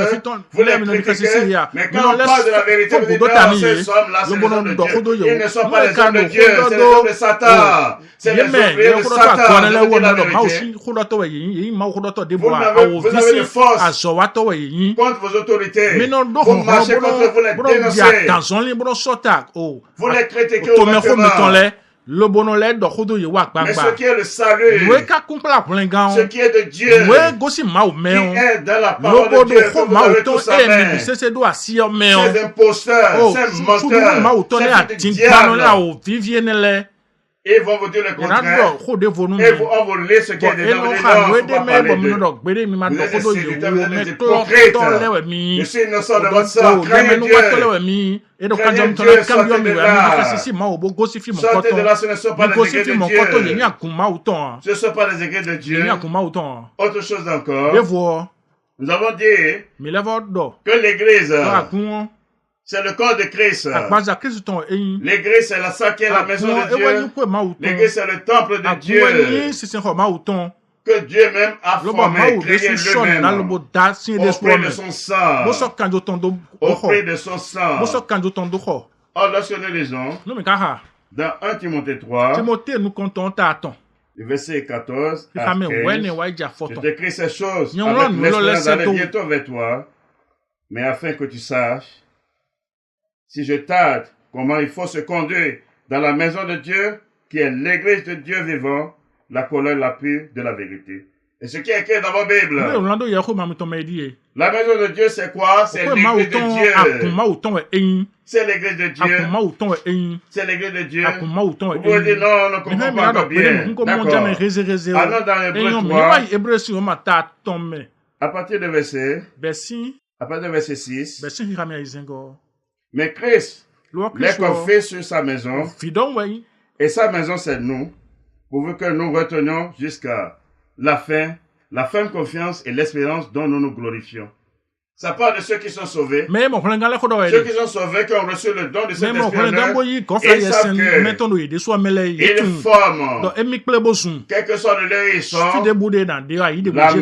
Vous les critiquez. Mais quand on parle de la vérité, vous dites non, ces hommes-là, c'est les hommes de Dieu. Ils ne sont pas les hommes de Dieu, c'est les hommes de Satan. C'est les ouvriers de Satan. Vous dites la vérité. Vous avez de force contre vos autorités. Vous marchez contre, vous les dénoncez. Vous les critiquez ouvertement. Mais ce qui est le salut, ce qui est de Dieu, qui est dans la parole de Dieu, que vous avez tous à main, ces imposteurs, ces menteurs, ces diables, ils vont vous dire le contraire, et on vous lit ce qui est dedans, vous dites non, il ne faut pas parler d'eux. Vous êtes des séducteurs, vous êtes des hypocrites. Je suis innocent de votre sang, craignez Dieu. Craignez Dieu, sortez de là. Sortez de là, ce ne sont pas les écrits de Dieu. Ce ne sont pas les écrits de Dieu. Autre chose encore, nous avons dit que l'Église, c'est le corps de Christ. L'église, c'est la salle qui est la maison de Dieu. L'église, c'est le temple de Dieu. Que Dieu même a formé, créé lui-même. Au prix de son sang. Au prix de son sang. Or, lorsque nous lisons, dans 1 Timothée 3, verset 14 à 15, je t'écris ces choses avec l'espérance d'aller bientôt vers toi, mais afin que tu saches, si je tarde, comment il faut se conduire dans la maison de Dieu, qui est l'église de Dieu vivant, la colonne la pure de la vérité. Et ce qui est écrit dans vos Bibles. La maison de Dieu, c'est quoi? C'est l'église de Dieu. C'est l'église de Dieu. C'est l'église de Dieu. Vous pouvez dire non, on ne comprend pas encore bien. D'accord. Allons dans Hébreux 3. À partir de verset 6. Mais Christ les confie sur sa maison, et sa maison c'est nous, pourvu que nous retenions jusqu'à la fin, la ferme confiance et l'espérance dont nous nous glorifions. Ça parle de ceux qui sont sauvés. Ceux qui sont sauvés, qui ont reçu le don de cet esprit, ils savent qu'ils forment, quel que soit le lieu où ils sont, la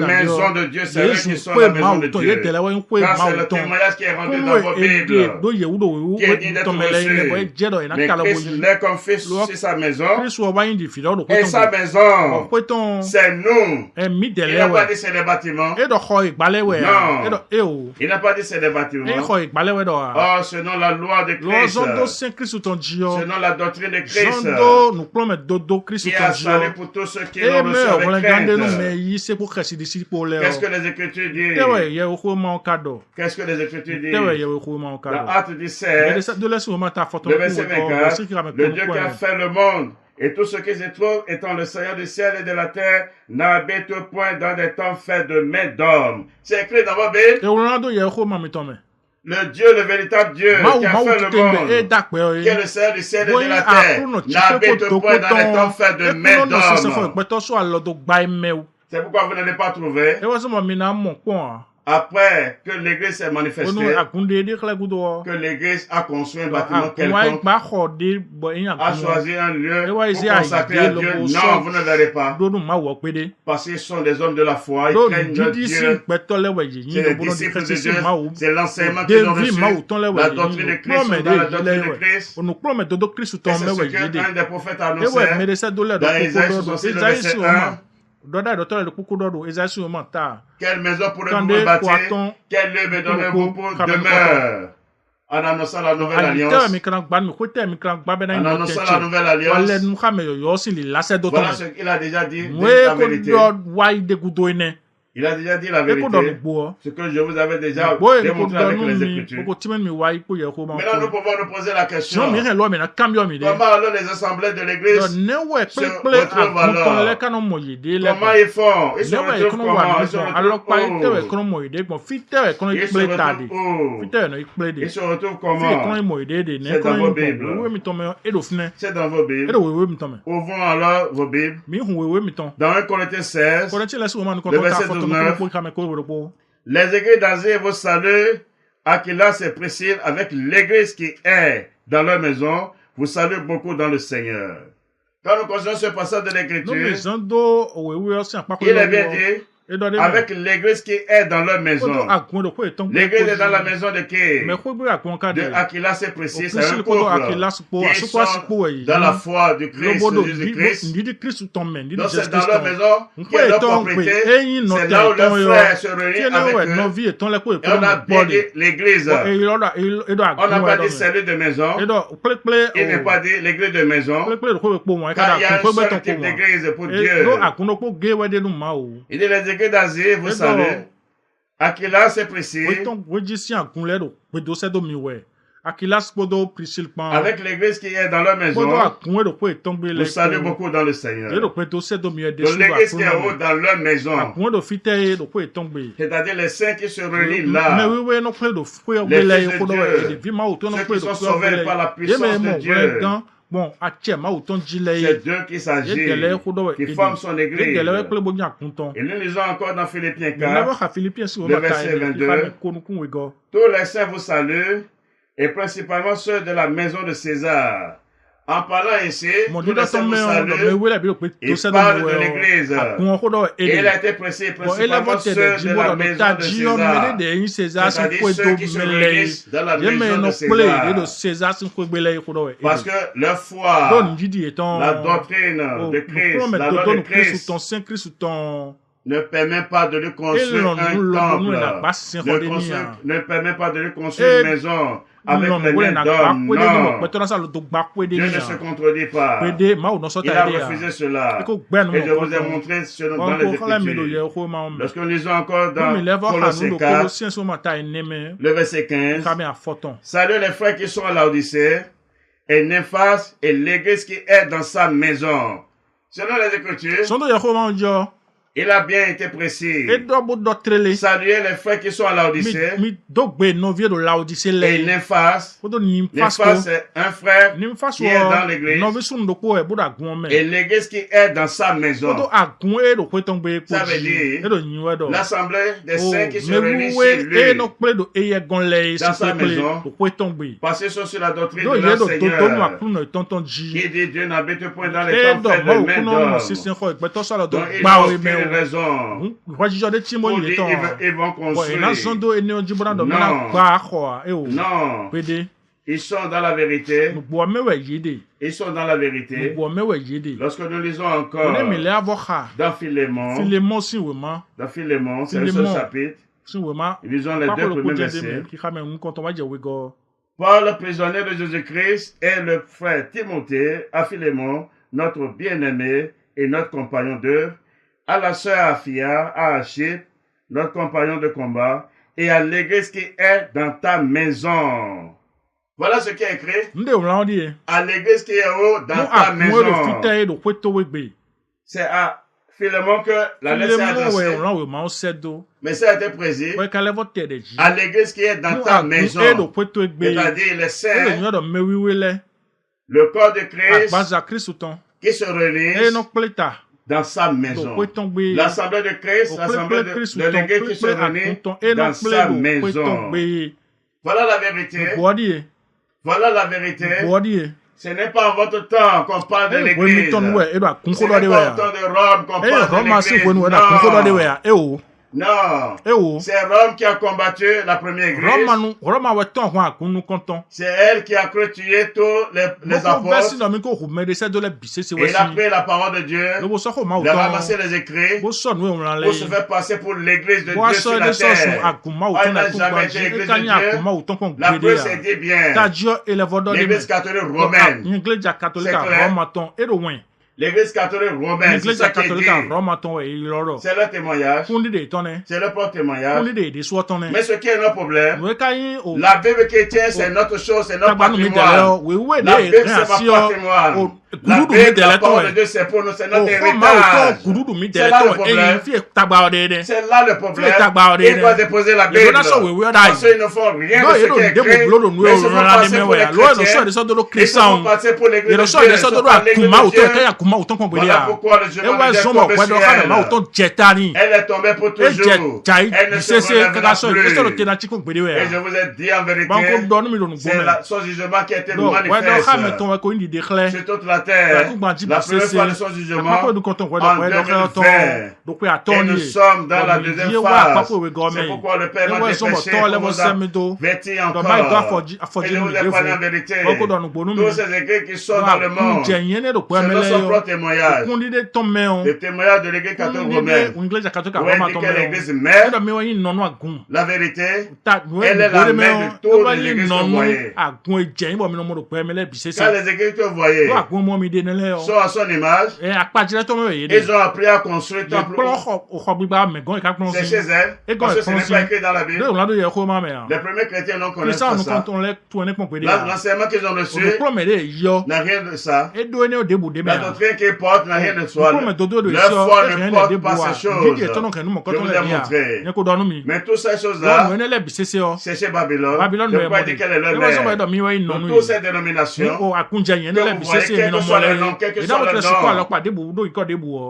maison de Dieu, c'est eux qui sont la maison de Dieu. Car c'est le témoignage qui est rendu dans vos Bibles, qui est dit d'être reçu. Mais Christ les confie sur sa maison, et sa maison, c'est nous. Il n'a pas dit c'est les bâtiments. Non. Il n'a pas dit c'est des bâtiments. Oh, selon la loi de Christ, selon la doctrine de Christ, qui a salé pour tous ceux qui l'ont reçu avec crainte. Qu'est-ce que les Écritures disent? Qu'est-ce que les Écritures disent? Dans Acte 17, le verset 24, le Dieu qui a fait le monde et tout ce qui se trouve, étant le Seigneur du ciel et de la terre, n'habite point dans des temps faits de mains d'hommes. C'est écrit dans vos Bibles. Le Dieu, le véritable Dieu, qui a fait le monde, qui est le Seigneur du ciel et de la terre, n'habite point dans des temps faits de mains d'hommes. C'est pourquoi vous n'allez pas trouver. Après que l'Église s'est manifestée, que l'Église a construit un bâtiment quelconque, a choisi un lieu pour consacrer à Dieu, non, vous ne verrez pas. Parce qu'ils sont des hommes de la foi, ils craignent Dieu. C'est les disciples de Dieu, c'est l'enseignement qu'ils ont reçu, la doctrine de Christ, dans la doctrine de Christ. Et c'est ce qu'un des prophètes a annoncé dans Isaïe 66, le verset 1. Quelle maison pourrez-vous me bâtir? Quel lieu me donnez-vous pour demeure? En annonçant la nouvelle alliance. En annonçant la nouvelle alliance. Voilà ce qu'il a déjà dit, la vérité. Il a déjà dit la vérité. Ce que je vous avais déjà démontré avec les Écritures. Maintenant, nous pouvons nous poser la question. Comment alors les assemblées de l'Église se retrouvent alors? Comment ils font? Ils se retrouvent comment? Ils se retrouvent comment? C'est dans vos Bibles. C'est dans vos Bibles. Ouvrons alors vos Bibles. Dans 1 Corinthiens 16, le verset 12. Les églises d'Asie vous saluent Aquilas et Priscille, avec l'église qui est dans leur maison, vous saluez beaucoup dans le Seigneur. Quand nous considérons ce passage de l'Écriture, il est bien dit, avec l'église qui est dans leur maison. L'église est dans la maison de qui? De Aquilas et Priscille, c'est un couple qui sont dans la foi du Christ, Jésus-Christ. Donc c'est dans leur maison qui est leur propriété, c'est là où leurs frères se réunissent avec eux. Et on a bien dit l'église. On n'a pas dit cellule de maison. Il n'est pas dit l'église de maison. Car il y a un seul type d'église pour Dieu. Il dit les églises d'Asie, vous savez, Aquilas et Priscille, avec l'église qui est dans leur maison, vous saluez beaucoup dans le Seigneur. Donc l'église qui est dans leur maison, c'est-à-dire les saints qui se réunissent là, les fils de Dieu, ceux qui sont sauvés par la puissance de Dieu. C'est Dieu qui s'agit, qui forme son église. Et nous lisons encore dans Philippiens 4, le verset 22. Tous les saints vous saluent, et principalement ceux de la maison de César. En parlant ici, tous les saints vous saluent, il parle de l'église. Et il a été précis, principalement ceux de la maison de César. C'est-à-dire ceux qui se réunissent dans la maison de César. Parce que leur foi, la doctrine de Christ, la loi de Christ, ne permet pas de lui construire un temple, ne permet pas de lui construire une maison avec les mains d'hommes. Non, Dieu ne se contredit pas. Il a refusé cela. Et je vous ai montré cela dans les Écritures. Lorsque nous lisons encore dans Colossiens 4, le verset 15, salut les frères qui sont à Laodicée, et Nymphas et l'église qui est dans sa maison. Selon les Écritures, il a bien été précis. Saluez les frères qui sont à Laodicée. Et Nymphas. Nymphas, c'est un frère qui est dans l'église. Et l'église qui est dans sa maison. Ça veut dire l'assemblée des saints qui se réunissent chez lui. Dans sa maison. Parce qu'ils sont sur la doctrine de leur Seigneur. Qui dit Dieu n'habite point dans les temples faits de mains d'hommes. Donc ils ont raison. Pour dire, ils vont construire. Non. Ils sont dans la vérité. Ils sont dans la vérité. Lorsque nous lisons encore dans Philémon, c'est le seul chapitre. Lisons les deux premiers versets. Paul, prisonnier de Jésus-Christ, et le frère Timothée à Philémon, notre bien-aimé et notre compagnon d'œuvre, à la sœur Aphia, à Archip, notre compagnon de combat, et à l'église qui est dans ta maison. Voilà ce qui est écrit. À l'église qui est dans ta maison. C'est à Philémon que la lettre est adressée. Mais ça a été précis. À l'église qui est dans ta maison. C'est-à-dire les saints, le corps de Christ, qui se réunissent dans sa maison. L'assemblée de Christ, l'assemblée de l'église qui se réunit dans sa maison. Voilà la vérité. Voilà la vérité. Ce n'est pas en votre temps qu'on parle de l'église. Ce n'est pas au temps de Rome qu'on parle de l'église. Non, c'est Rome qui a combattu la première église. C'est elle qui a cru tuer tous les apôtres. Et il a pris la parole de Dieu. Il a ramassé les écrits pour se faire passer pour l'église de Dieu sur la terre. Il n'a jamais été l'église de Dieu. La preuve c'est dit bien. L'église catholique romaine. C'est clair. L'église catholique romaine, c'est ça qui est dit. C'est le témoignage. C'est le propre témoignage. Mais ce qui est notre problème, la Bible chrétienne, c'est notre chose, c'est notre patrimoine. La Bible, c'est ma patrimoine. La Bible, la parole de Dieu, c'est pour nous, c'est notre héritage. C'est là le problème. C'est là le problème. Il doit déposer la Bible. Parce qu'ils ne font rien de ce qui est écrit. Ils se font passer pour les chrétiens. Ils se font passer pour l'église de Dieu. Ils se font parler de Dieu. Voilà pourquoi le genou est tombé sur elle. Elle est tombée pour toujours. Elle ne se relèvera plus. Et je vous ai dit en vérité, c'est son jugement qui a été manifeste sur toute la terre. La première fois de son jugement en 2020. Et nous sommes dans la deuxième phase. C'est pourquoi le Père m'a dépêché pour vous vêtir encore. Et je vous ai parlé en vérité. Tous ces églises qui sont dans le monde, c'est notre propre témoignage. Le témoignage de l'église catholique romaine. Où elle dit que l'église mère, la vérité, elle est la mère de toutes les églises que vous voyez. Quand les églises que vous voyez sont à son image, ils ont appris à construire le temple. C'est chez elles, parce que ce n'est pas écrit dans la Bible. Les premiers chrétiens n'ont connu ça. L'enseignement qu'ils ont reçu n'a rien de ça. La doctrine qu'ils portent n'a rien de soi. Leur foi ne porte pas ces choses. Je vous ai montré. Mais toutes ces choses-là, c'est chez Babylone. Je ne peux pas dire quelle est leur mère. Donc toutes ces dénominations, que vous voyez, quel que soit le nom, quel que soit le nom,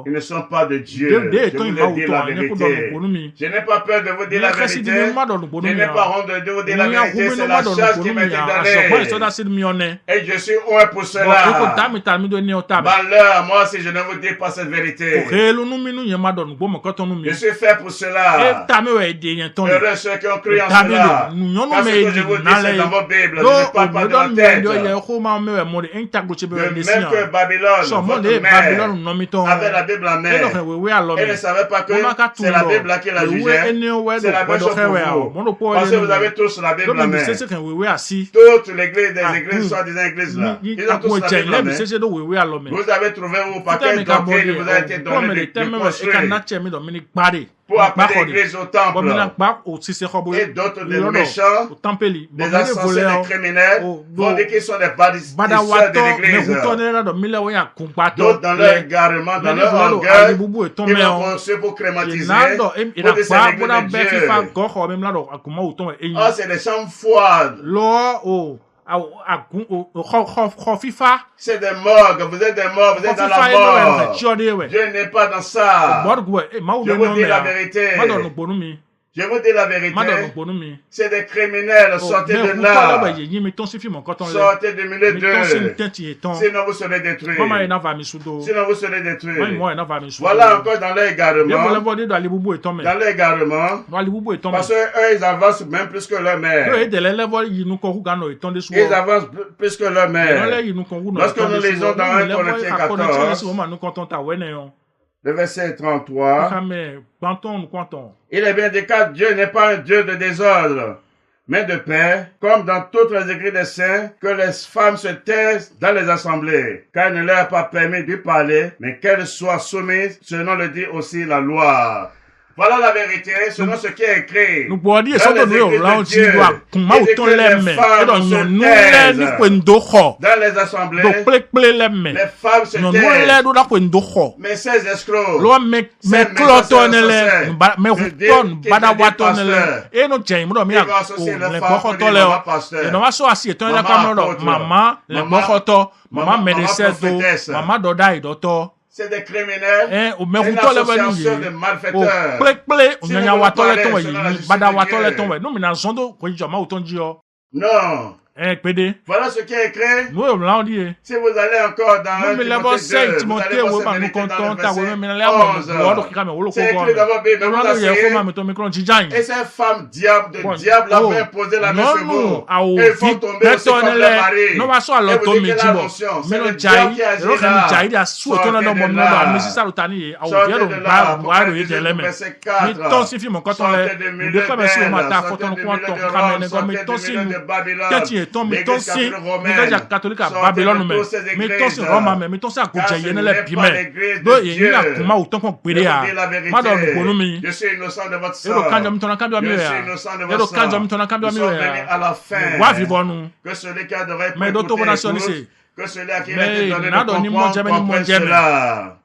ils ne sont pas de Dieu. Je vous ai dit la vérité. Je n'ai pas peur de vous dire la vérité. Je n'ai pas honte de vous dire la vérité. C'est la chose qui m'a été donnée. Et je suis oué pour cela. Malheur à moi si je ne vous dis pas cette vérité. Je suis fait pour cela. Heureux ceux qui ont cru en cela. Parce que je vous dis, c'est dans vos Bibles. Je ne parle pas de la tête. De même que Babylone, votre mère, avait la Bible en main. Elle ne savait pas que c'est la Bible qui la jugeait. C'est la même chose pour vous. Parce que vous avez tous la Bible en main. Toutes les églises, des églises, soi-disant églises là, ils ont tous la Bible en main. Vous avez trouvé où, par quelle doctrine vous a été donné de construire pour appeler l'église au temple. Et d'autres, des méchants, des assassins, des criminels, vont dire qu'ils sont des bâtisseurs de l'église. D'autres, dans leur égarement, dans leur orgueil, ils vont construire pour crématiser, pour dire c'est l'église de Dieu. Oh, c'est des chambres froides. C'est des morts, vous êtes des morts, vous êtes dans la mort. Dieu n'est pas dans ça. Je vous dis la vérité. Je vous dis la vérité. C'est des criminels, sortez de là. Sortez du milieu d'eux. Sinon vous serez détruits. Sinon vous serez détruits. Voilà encore dans leur égarement. Dans leur égarement. Parce qu'eux, ils avancent même plus que leur mère. Ils avancent plus que leur mère. Lorsque nous lisons dans 1 Corinthiens 14, le verset 33, il est bien dit que Dieu n'est pas un Dieu de désordre, mais de paix, comme dans toutes les écrits des saints, que les femmes se taisent dans les assemblées, car il ne leur est pas permis de parler, mais qu'elles soient soumises, selon le dit aussi la loi. Voilà la vérité, selon ce qui est écrit. Dans les églises de Dieu, il dit que les femmes se taisent. Dans les assemblées, les femmes se taisent. Mais ces escrocs, ces méchants sorciers, ils vont associer leurs femmes pour dire maman pasteur, maman apôtre, maman prophétesse. C'est des criminels, c'est une association de malfaiteurs. Si vous voulez parler sur la justice de Dieu, non. Voilà ce qui est écrit. Si vous allez encore dans Timothée 2, vous allez voir dans le verset 11. C'est écrit dans votre Bible. Vous asseyez. Et ces femmes diable avaient imposé la main sur vous. Et ils font tomber aussi comme leur mari. Et vous dites que la notion, c'est le diable qui agit là. Sortez de là. Sortez de là. Verset 4. Sortez de milieu d'elle. Sortez de milieu de Rome. Sortez de milieu de Babylone. L'église catholique romaine, sortez de tous ces églises. Car ce n'est pas l'église de Dieu. Je vous dis la vérité. Je suis innocent de votre sang. Je suis innocent de votre sang. Nous sommes venus à la fin. Que celui qui adorait peut écouter. Que celui à qui il a été donné de comprendre comprenne cela.